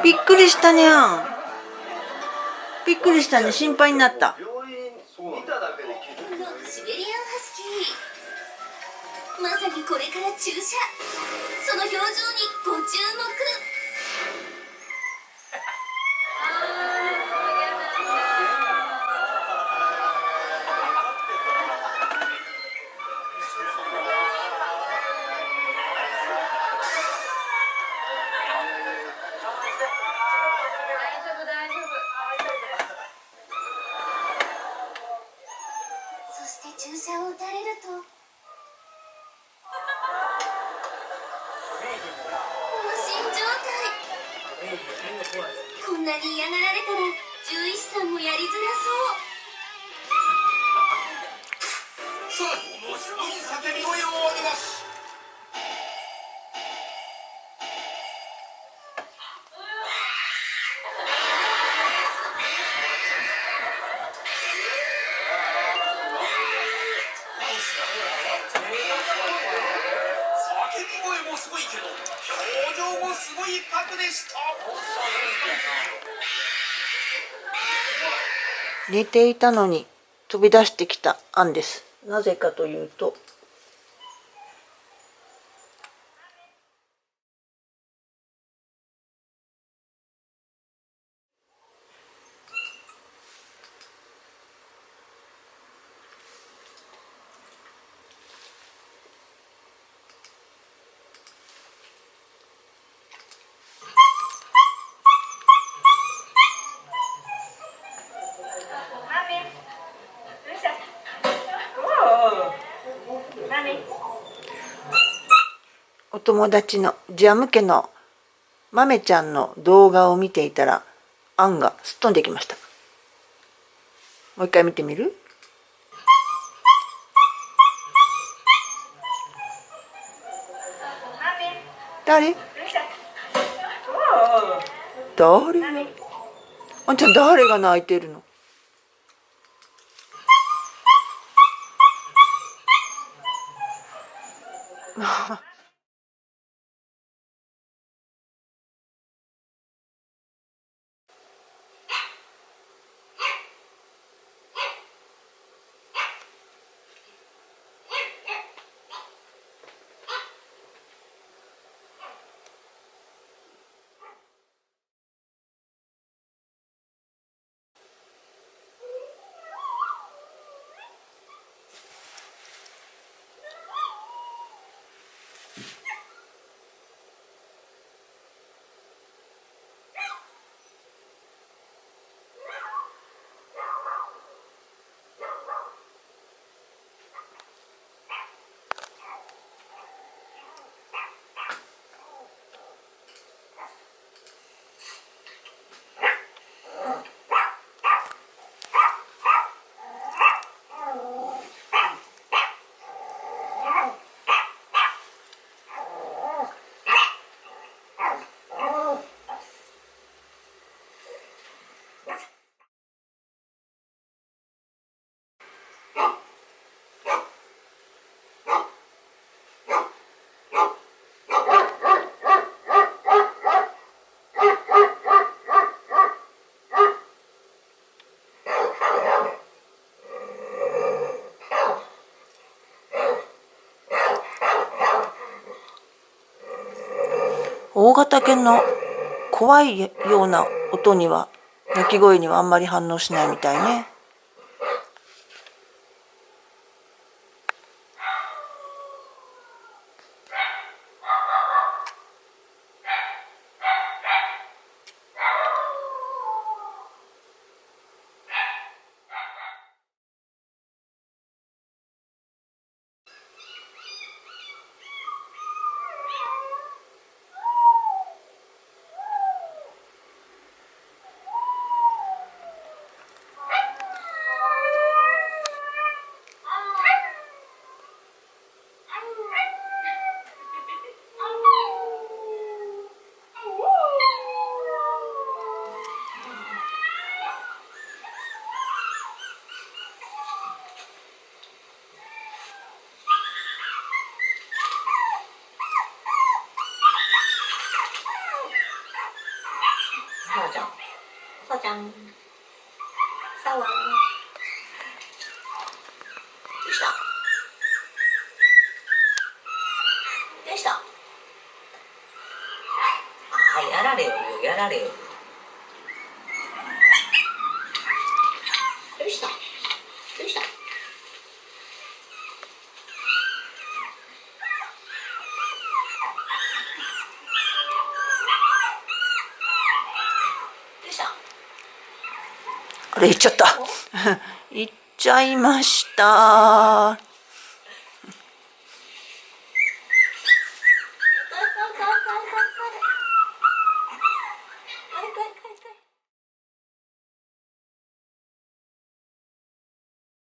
びっくりしたにゃん。びっくりしたね、心配になった。シベリアンハスキー、まさにこれから注射。その表情にご注目。そして注射を打たれると無心状態。こんなに嫌がられたら獣医師さんもやりづらそう。さあ、ものすごい叫び声を上げます。叫び声もすごいけど表情もすごいパクでした。寝ていたのに飛び出してきたアンです。なぜかというと、お友達のジャム家のまめちゃんの動画を見ていたら、アンがすっ飛んできました。もう一回見てみる？誰？誰？あんちゃん、誰が泣いてるの？大型犬の怖いような音には、鳴き声にはあんまり反応しないみたいね。さわちゃん、さわちゃん、さわ。どうした？どうした？あ、やられよ、やられよ。どうした？どうした？あれ、行っちゃった。行っちゃいました。